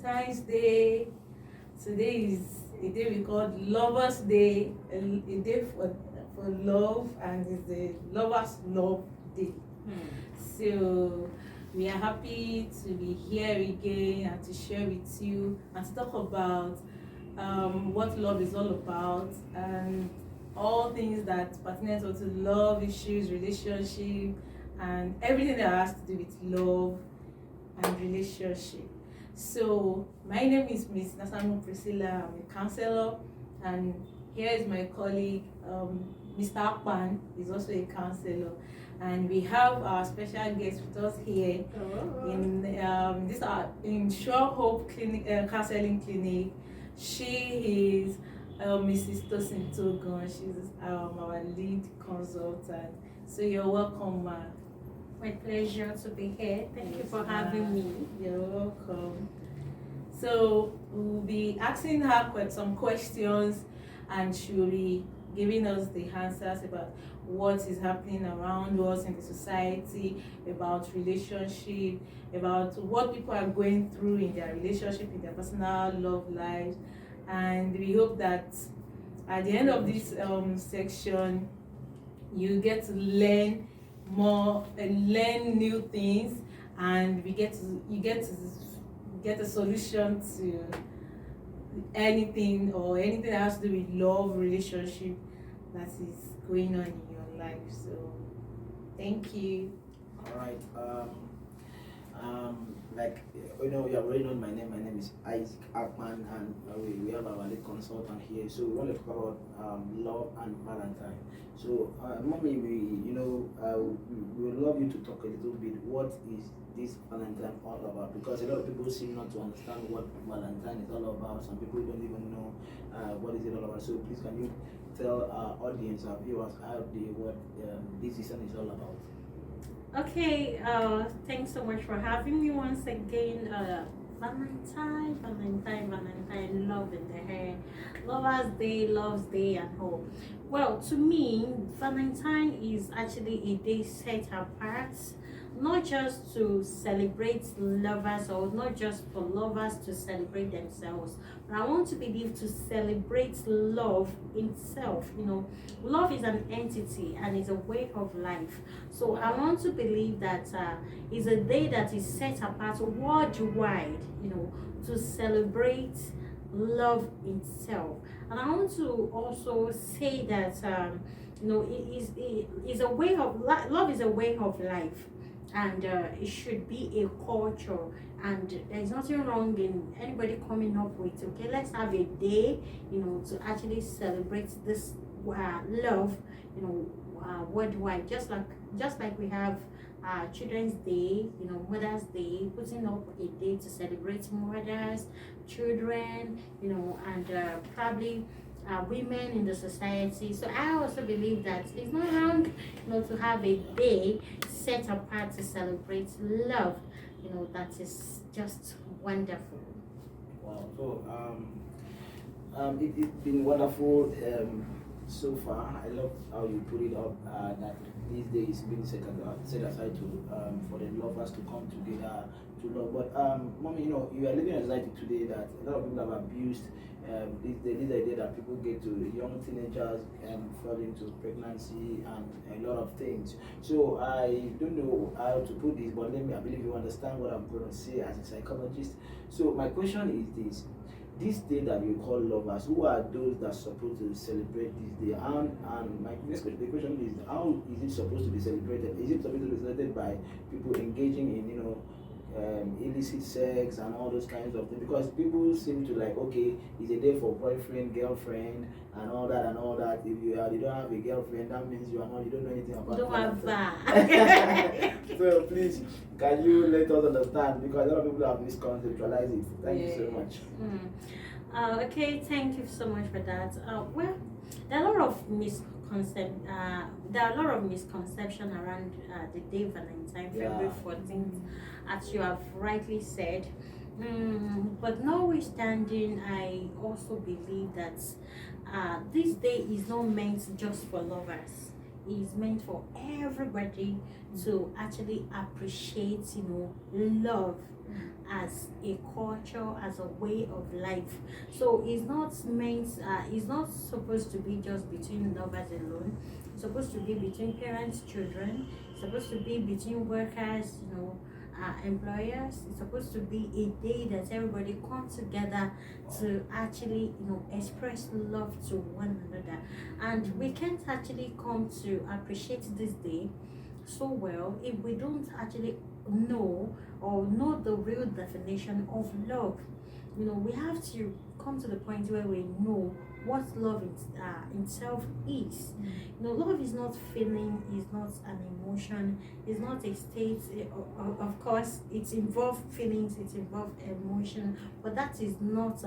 Valentine's Day. Today is a day we call Lovers Day, a day for love, and it's the Lovers Love Day. So we are happy to be here again and to share with you and to talk about what love is all about and all things that pertain to love issues, relationship, and everything that has to do with love and relationship. So my name is Miss Nasamu Priscilla. I'm a counselor, and here is my colleague, Mr. Akpan, is also a counselor, and we have our special guest with us here in in Sure Hope Clinic, Counseling Clinic. She is Mrs. Tosin Togun. She's our lead consultant. So you're welcome, ma. My pleasure to be here. Thank you for having me. You're welcome. So we'll be asking her some questions, and she will be giving us the answers about what is happening around us in the society, about relationship, about what people are going through in their relationship, in their personal love lives. And we hope that at the end of this section, you get to learn more and learn new things, and you get to get a solution to anything that has to do with love relationship that is going on in your life. So thank you. All right. Like you have already known my name. My name is Isaac Akman, and we have our lead consultant here. So we want to talk about love and Valentine. So, mommy, we would love you to talk a little bit. What is this Valentine all about? Because a lot of people seem not to understand what Valentine is all about. Some people don't even know what is it all about. So, please, can you tell our audience, our viewers, what this season is all about? Okay, thanks so much for having me once again. Valentine, love in the hair, Lovers Day, Love's Day, and all. Well, to me, Valentine is actually a day set apart, not just to celebrate lovers or not just for lovers to celebrate themselves, but I want to believe to celebrate love itself. Love is an entity and is a way of life. So I want to believe that it's a day that is set apart worldwide, to celebrate love itself. And I want to also say that it is a way of love is a way of life, and it should be a culture. And there's nothing wrong in anybody coming up with, okay, let's have a day, to actually celebrate this love, worldwide. Just like we have Children's Day, Mother's Day, putting up a day to celebrate mothers, children, and probably women in the society. So I also believe that it's not wrong, to have a day set apart to celebrate love. That is just wonderful. Wow. So it's been wonderful so far. I love how you put it up that this day is being set aside to for the lovers to come together to love. But mommy, you are living in a society today that a lot of people have abused this idea that people get to young teenagers fall into pregnancy and a lot of things. So I don't know how to put this, but I believe you understand what I'm going to say as a psychologist. So my question is this day that you call lovers, who are those that are supposed to celebrate this day? And my next question, the question is, how is it supposed to be celebrated? Is it supposed to be celebrated by people engaging in illicit sex and all those kinds of things? Because people seem to like, okay, it's a day for boyfriend, girlfriend, and all that. If you don't have a girlfriend, that means you don't know anything about don't have that. So please, can you let us understand? Because a lot of people have misconceptualized it. Thank you so much. Okay, thank you so much for that. Well, there are a lot of misconception around the day Valentine, February 14th, as you have rightly said. But notwithstanding, I also believe that this day is not meant just for lovers. is meant for everybody to actually appreciate, love as a culture, as a way of life. So it's not supposed to be just between lovers alone. It's supposed to be between parents, children. It's supposed to be between workers, employers. It's supposed to be a day that everybody comes together to actually, express love to one another. And we can't actually come to appreciate this day so well if we don't actually know the real definition of love. We have to come to the point where we know what love itself is. Love is not feeling, is not an emotion, is not a state. Of course, it involves feelings, it involves emotion, but that is not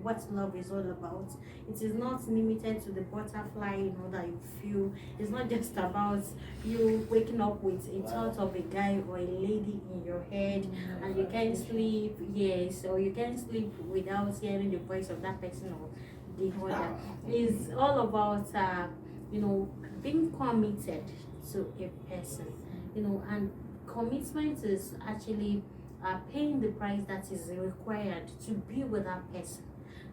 what love is all about. It is not limited to the butterfly, that you feel. It's not just about you waking up with a thought of a guy or a lady in your head and you can't sleep, yes, or you can't sleep without hearing the voice of that person or the other. It's all about being committed to a person, and commitment is actually paying the price that is required to be with that person.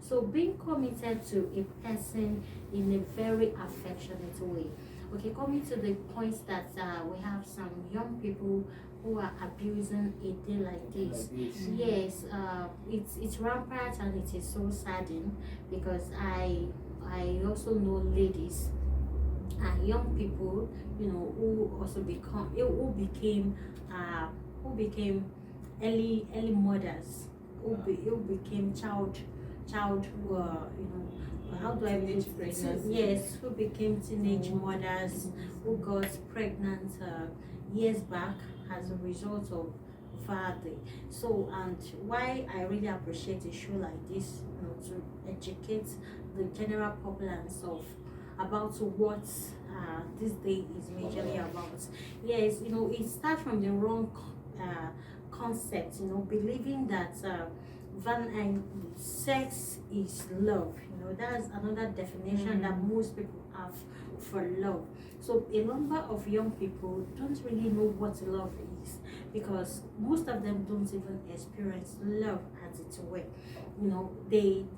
So being committed to a person in a very affectionate way. Okay, coming to the point that we have some young people who are abusing a day like this. Yes, it's rampant and it is so saddening because I also know ladies and young people, who also became early mothers, who became child how do I put it? Yes, who became teenage mothers, who got pregnant years back as a result of father. So, and why I really appreciate a show like this, to educate the general populace about what this day is majorly about. Yes, it starts from the wrong concept, believing that sex is love. That's another definition that most people have for love. So a number of young people don't really know what love is because most of them don't even experience love as it were.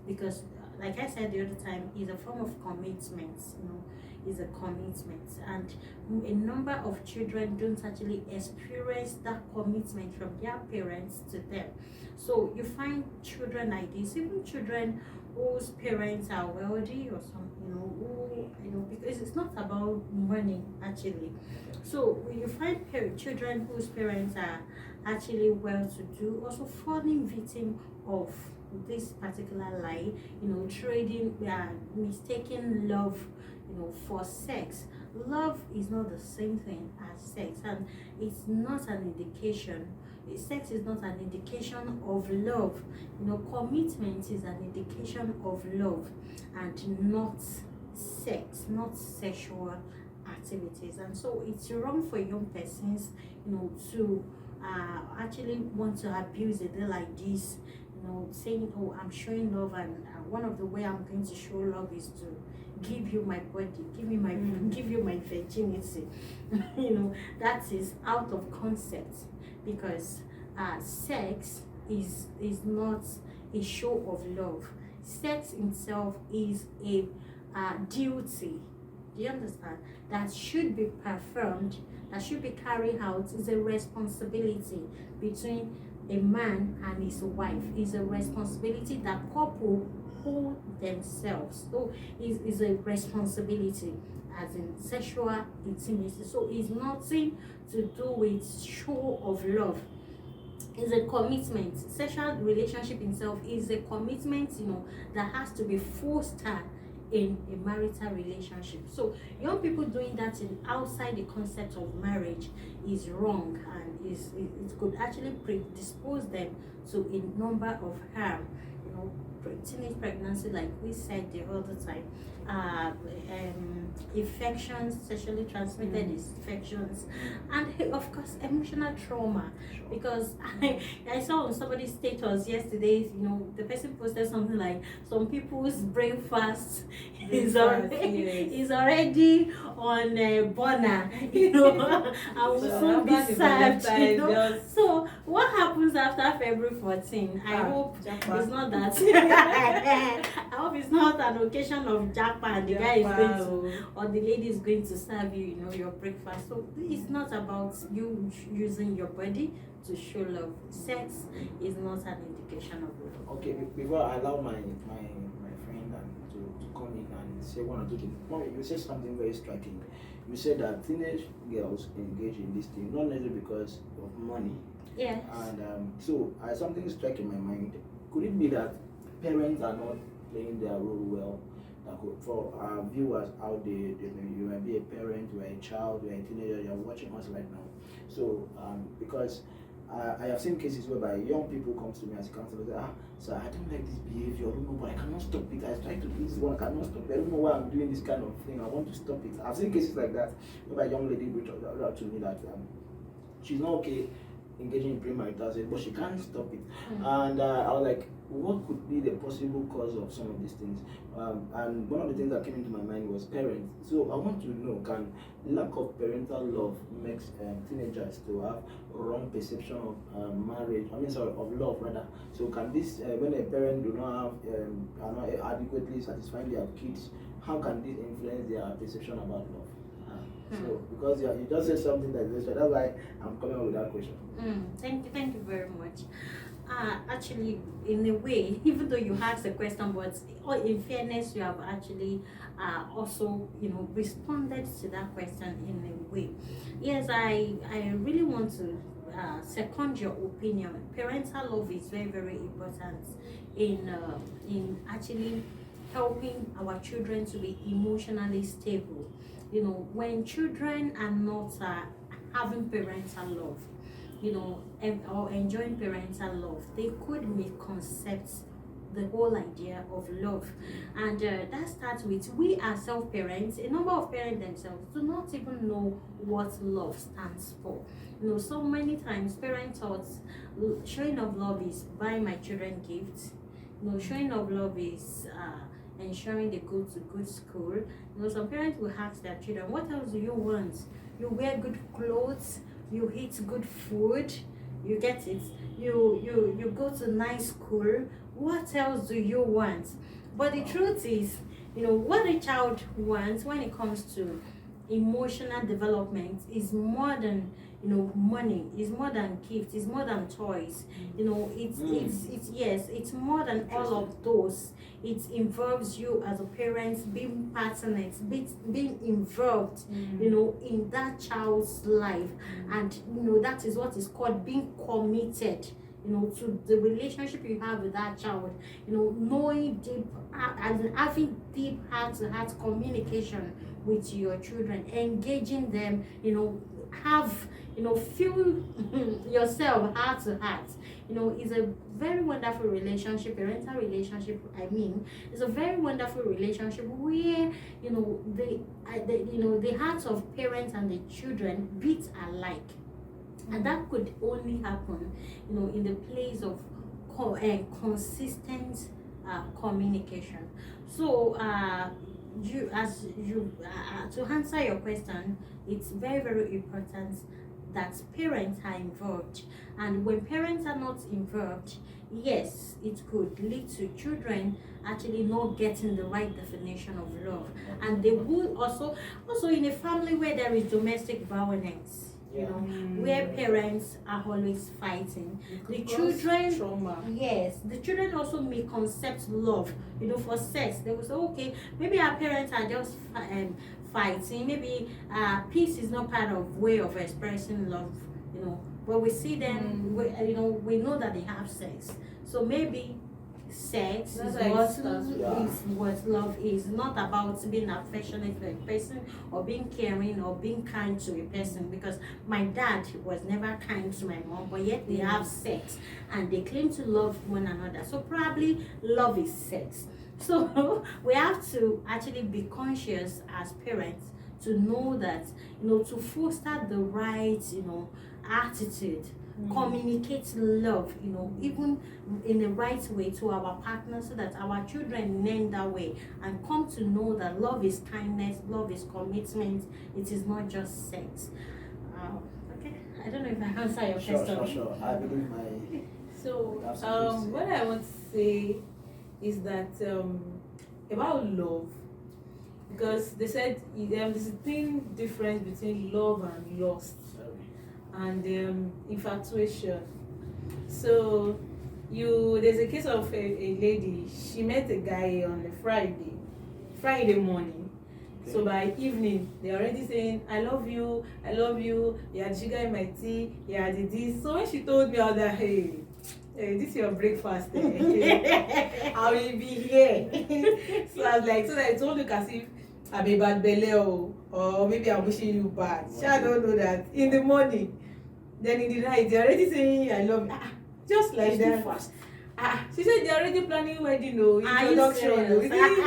Because like I said the other time, is a form of commitment. Is a commitment, and a number of children don't actually experience that commitment from their parents to them. So you find children like this, even children whose parents are wealthy or some, because it's not about money actually. So when you find children whose parents are actually well-to-do, also falling victim of this particular lie, trading, mistaking love, for sex. Love is not the same thing as sex, and it's not an indication. Sex is not an indication of love. Commitment is an indication of love, and not sex, not sexual activities. And so it's wrong for young persons, to actually want to abuse a day like this. Saying, "Oh, I'm showing love, and one of the way I'm going to show love is to give you my body, give you my virginity." That is out of concept because sex is not a show of love. Sex itself is a duty. Do you understand? That should be performed, that should be carried out. Is a responsibility between a man and his wife. Is a responsibility that couple hold themselves. So is a responsibility as in sexual intimacy. So it's nothing to do with show of love. It's a commitment. Sexual relationship itself is a commitment, that has to be fostered in a marital relationship. So young people doing that outside the concept of marriage is wrong, and it could actually predispose them to a number of harm, teenage pregnancy, like we said the other time, uh, infections, sexually transmitted infections, and of course emotional trauma. Because I saw on somebody's status yesterday, the person posted something like some people's breakfast is already on burner, and will soon be served. So what happens after February 14? I hope it's not that. I hope it's not an occasion of japa and the guy is going to, or the lady is going to serve you, your breakfast. So it's not about you using your body to show love. Sex is not an indication of love. Okay, before I allow my friend to come in and say one or two things, Mommy, you said something very striking. You said that teenage girls engage in this thing not necessarily because of money. Yes. And so something struck in my mind. Could it be that parents are not playing their role well? For our viewers out there, you might be a parent, you are a child, you are a teenager, you are watching us right now. So because I have seen cases whereby young people come to me as a counselor and say, sir, I don't like this behavior, I don't know, but I cannot stop it. I try to do this one, I cannot stop it. I don't know why I'm doing this kind of thing. I want to stop it. I've seen cases like that whereby a young lady reached out to me that she's not okay engaging in premarital sex, but she can't stop it. And I was like, what could be the possible cause of some of these things? And one of the things that came into my mind was parents. So I want to know, can lack of parental love makes teenagers to have wrong perception of marriage? Of love rather. So can this, when a parent do not have, are not adequately satisfying their kids, how can this influence their perception about love? So because you just said something like this, so that's why I'm coming up with that question. Thank you very much. Actually, in a way, even though you asked the question, but in fairness, you have actually also, responded to that question in a way. Yes, I really want to second your opinion. Parental love is very, very important in actually helping our children to be emotionally stable. When children are not having parental love, or enjoying parental love, they could misconcept the whole idea of love. And that starts with we ourselves parents. A number of parents themselves do not even know what love stands for. So many times parents thought showing of love is buying my children gifts. Showing of love is ensuring they go to good school. Some parents will ask their children, what else do you want? You wear good clothes, you eat good food, you get it, you go to nice school, what else do you want? But the truth is, what a child wants when it comes to emotional development is more than money, is more than gifts, is more than toys. It's more than all of those. It involves you as a parent being passionate, being involved in that child's life. And that is what is called being committed to the relationship you have with that child, knowing deep and having deep heart-to-heart communication with your children, engaging them, feel yourself heart to heart. Is a very wonderful relationship. Parental relationship, is a very wonderful relationship where the hearts of parents and the children beat alike. And that could only happen, in the place of consistent communication. So, to answer your question, it's very, very important that parents are involved. And when parents are not involved, yes, it could lead to children actually not getting the right definition of love. And they would also in a family where there is domestic violence, where parents are always fighting, the children trauma. Yes, the children also may concept love, for sex. They will say, okay, maybe our parents are just fighting, maybe peace is not part of way of expressing love, but we see them, we know that they have sex, so maybe sex That's is how it what starts. Yeah. is what love is. Not about being affectionate to a person or being caring or being kind to a person, because my dad was never kind to my mom, but yet they have sex and they claim to love one another. So probably love is sex. So we have to actually be conscious as parents to know that, to foster the right, attitude, communicate love, even in the right way to our partners, so that our children learn that way and come to know that love is kindness, love is commitment, it is not just sex. Okay, I don't know if I answer your Sure, question. sure. I believe my. So That's interesting. what I want to say is that about love, because they said there's a thin difference between love and lust and infatuation. So there's a case of a lady. She met a guy on a Friday morning. Okay. So by evening, they're already saying, I love you, you had sugar in my tea, you had this. So when she told me all that, hey, this is your breakfast, I will be here. So I was like, so that it won't look as if I'm a bad belly, or maybe I'm wishing you bad. She don't know that. In the morning, then in the night, they're already saying, I love you. Just like It's that. too fast. She said they're already planning wedding, Are you introduction. serious?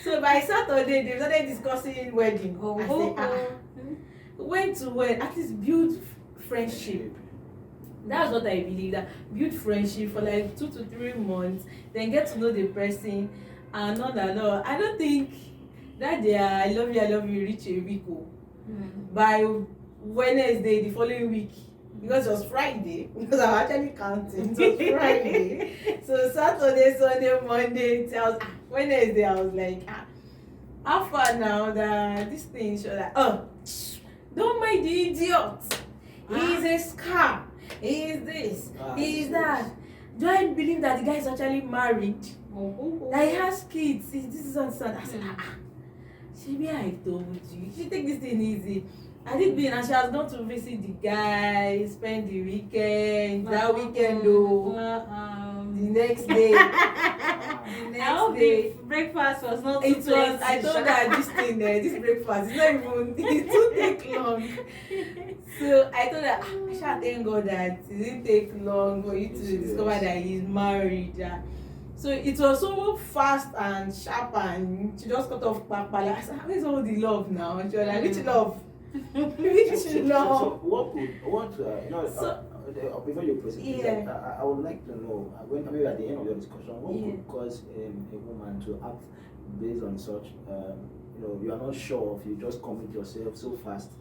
So by Saturday, they started discussing wedding. I said, when to when? At least build friendship. That's what I believe, that build friendship for like 2 to 3 months, then get to know the person, and all that. No, I don't think that they are I love you reach a week. By Wednesday the following week, because it was Friday, because I'm actually counting, it was Friday. So Saturday, Sunday, Monday, Wednesday, I was like, how far now that this thing should like, don't mind the idiot. He is a scam. He is this. He is that. Do I believe that the guy is actually married? That he has kids? This is understand. I said, Shibi, I told you. You should take this thing easy. I did be, and she has gone to visit the guy, spend the weekend. That weekend, though. The next day. I hope the breakfast was not too plenty. I told her this thing, this breakfast, it's not even, it too take long. So I told her, I shall thank God that it didn't take long for you to discover that he's married. So it was so fast and sharp, and she just cut off Papa. Like, I said, where's all the love now? She was like, which love? Which love? So before you proceed, I would like to know, maybe at the end of your discussion, what could cause a woman to act based on such, you are not sure if you just commit yourself so fast?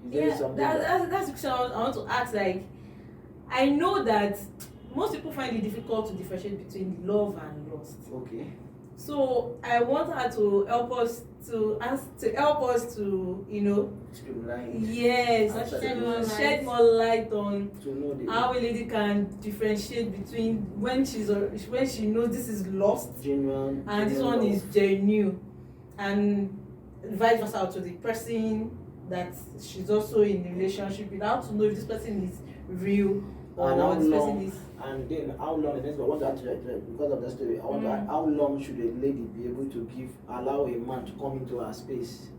Is there something that's the question I want to ask. Like, I know that most people find it difficult to differentiate between love and lust. Okay. So I want her to help us to Streamline. Yes, shed more light on how a lady can differentiate between when she knows this is lust genuine and this one is genuine, and vice versa to the person that she's also in a relationship with, how to know if this person is real or this person is. And then how long, the next one, I want to ask because of the story, I want to ask, how long should a lady be able to allow a man to come into her space?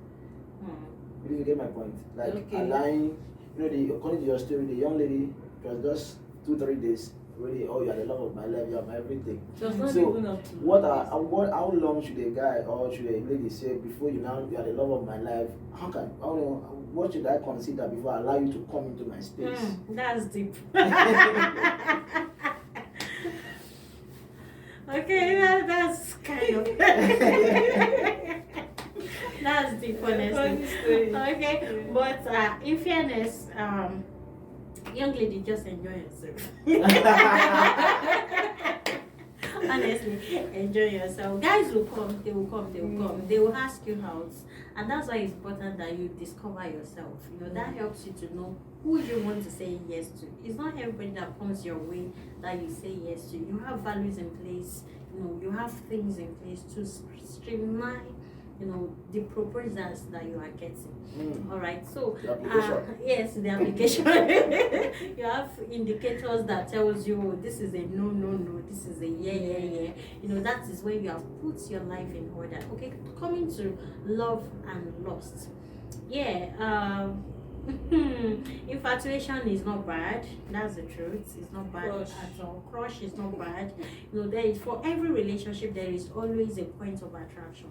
If you get my point. Like allowing, according to your story, the young lady, it was just 2-3 days. Really, you are the love of my life, you are my everything. So how long should a guy or should a lady say before you are the love of my life? What should I consider before I allow you to come into my space? That's deep. Okay, that's kind of that's deep, honestly. Okay, but in fairness, young lady, just enjoy yourself. Honestly, enjoy yourself. Guys will come, they will come, they will ask you out, and that's why it's important that you discover yourself. That helps you to know who you want to say yes to. It's not everybody that comes your way that you say yes to. You have values in place, you have things in place to streamline the proposals that you are getting. Mm. All right, so The application. yes, the application. You have indicators that tells you, oh, this is a no, this is a yeah. That is when you have put your life in order. Okay, coming to love and lust. Yeah. Infatuation is not bad. That's the truth. It's not bad Crush. at all. Crush is not bad. There is, for every relationship there is always a point of attraction.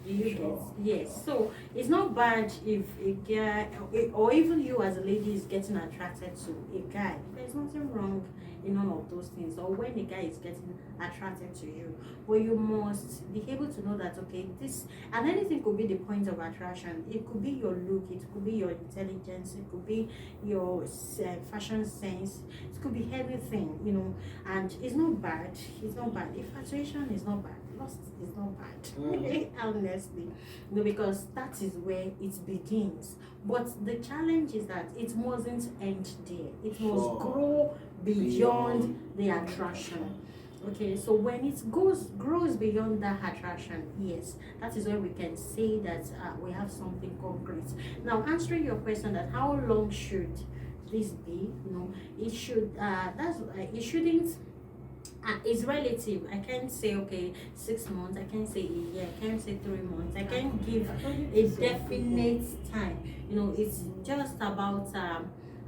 Do you Sure. get? Yes. So it's not bad if a guy or even you as a lady is getting attracted to a guy. There's nothing wrong in all of those things. Or when a guy is getting attracted to you, but you must be able to know that, okay, this, and anything could be the point of attraction. It could be your look, it could be your intelligence, it could be your fashion sense, it could be everything, and it's not bad. It's not bad. Infatuation is not bad. Lust is not bad. Honestly, because that is where it begins. But the challenge is that it mustn't end there. It must Sure. grow beyond the attraction. Okay, so when it grows beyond that attraction, yes, that is where we can say that we have something concrete. Now, answering your question, that how long should this be? It should. It shouldn't. It's relative. I can't say, okay, 6 months. I can't say a year. I can't say 3 months. I can't give a definite time. It's just about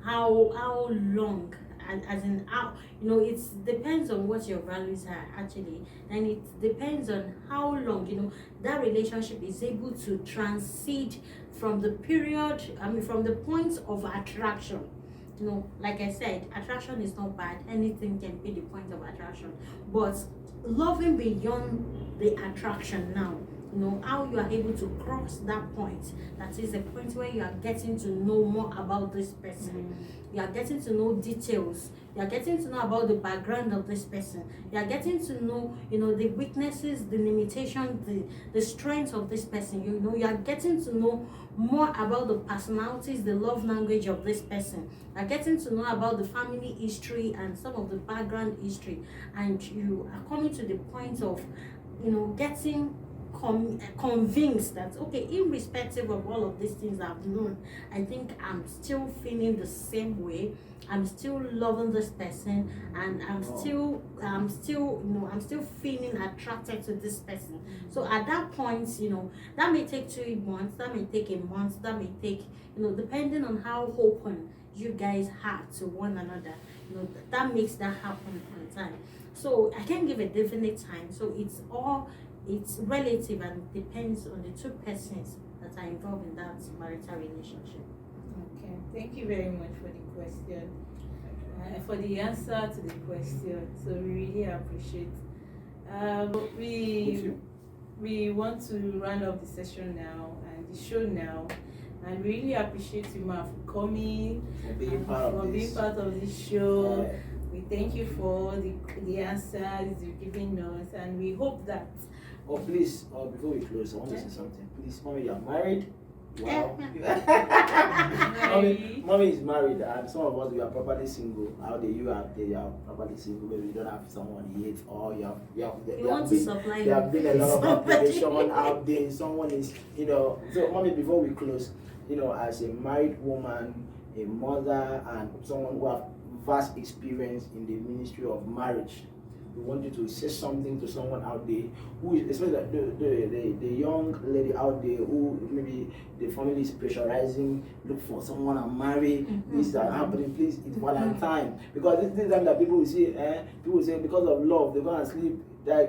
how long, as in how, it depends on what your values are actually, and it depends on how long that relationship is able to transit from the period. From the point of attraction. Like I said, attraction is not bad. Anything can be the point of attraction. But loving beyond the attraction now, how you are able to cross that point. That is a point where you are getting to know more about this person. You are getting to know details. You are getting to know about the background of this person. You are getting to know, the weaknesses, the limitations, the strengths of this person. You are getting to know more about the personalities, the love language of this person. You are getting to know about the family history and some of the background history. And you are coming to the point of, getting convinced that, okay, irrespective of all of these things I've known, I think I'm still feeling the same way. I'm still loving this person, and I'm still feeling attracted to this person. So at that point, that may take 2 months, that may take a month, that may take, depending on how open you guys are to one another, that makes that happen on time. So I can't give a definite time. So it's relative and depends on the two persons that are involved in that marital relationship. Okay, thank you very much for the question, for the answer to the question. So we really appreciate. We want to round up the session now and the show now. I really appreciate you, Ma, for coming, For being part of this show. We thank you for the answers you've given us, and we hope that. Oh, please, before we close, I want to say something. Please, Mommy, you're married. Wow. Mommy is married, and some of us, we are properly single. Out there, you are properly single, but you don't have someone yet, or you have been a lot of application out there. Someone is, So, Mommy, before we close, as a married woman, a mother, and someone who have vast experience in the ministry of marriage, we want you to say something to someone out there who is, especially the young lady out there who maybe the family is pressurizing, look for someone and marry. This are happening, please, it's Valentine. Because this time that people will say because of love they're gonna sleep, they're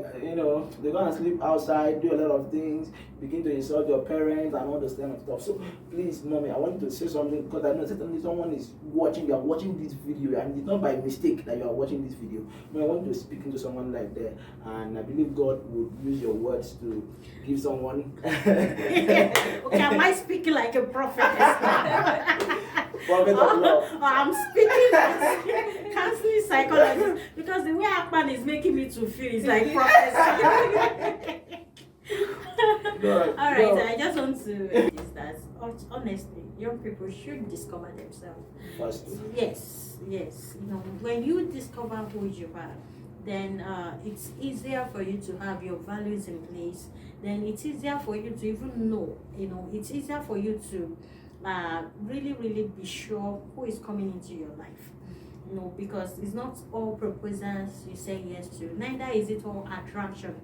gonna sleep outside, do a lot of things, begin to insult your parents and all this kind of stuff. So please, Mommy, I want you to say something, because I know certainly someone is watching, you are watching this video, and it's not by mistake that you are watching this video. I want you to speak into someone like that, and I believe God would use your words to give someone Okay, am I speaking like a prophetess now? Prophet of love. I'm speaking as counseling psychologist, because the way Akpan is making me to feel is like prophecy. All right, I just want to is that honestly, young people should discover themselves. First. Yes. When you discover who you are, then it's easier for you to have your values in place. Then it's easier for you to even know, it's easier for you to really, really be sure who is coming into your life. Because it's not all proposals you say yes to, neither is it all attraction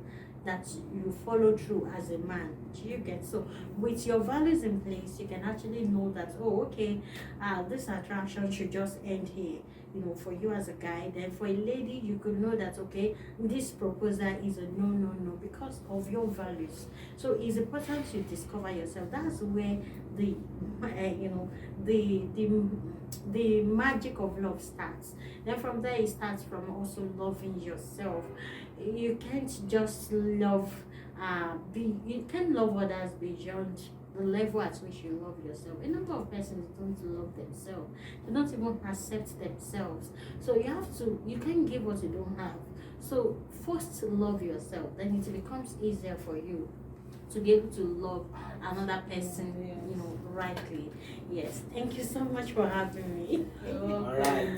that you follow through as a man. Do you get? So with your values in place, you can actually know that, oh, okay, this attraction should just end here, for you as a guy. Then for a lady, you could know that, okay, this proposal is a no, because of your values. So it's important to discover yourself. That's where the the magic of love starts. Then from there, it starts from also loving yourself. You can't just love you can't love others beyond the level at which you love yourself. A number of persons don't love themselves. They don't even accept themselves. So you can't give what you don't have. So first love yourself, then it becomes easier for you to be able to love another person, rightly. Yes. Thank you so much for having me. All right.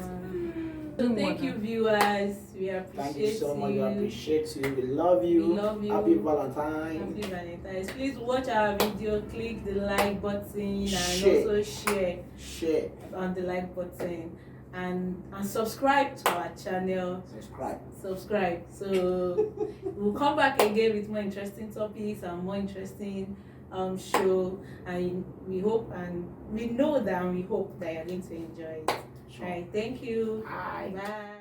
So thank you, viewers. We appreciate Thank you so much. We you. appreciate you. We love you. We love you. Happy Valentine's. Happy Valentine's. Please watch our video, click the like button, and Share. also share on the like button, and subscribe to our channel. Subscribe. So we'll come back again with more interesting topics and more interesting show, and we hope and we know that we hope that you're going to enjoy it. Sure. All right, thank you. Bye. Bye.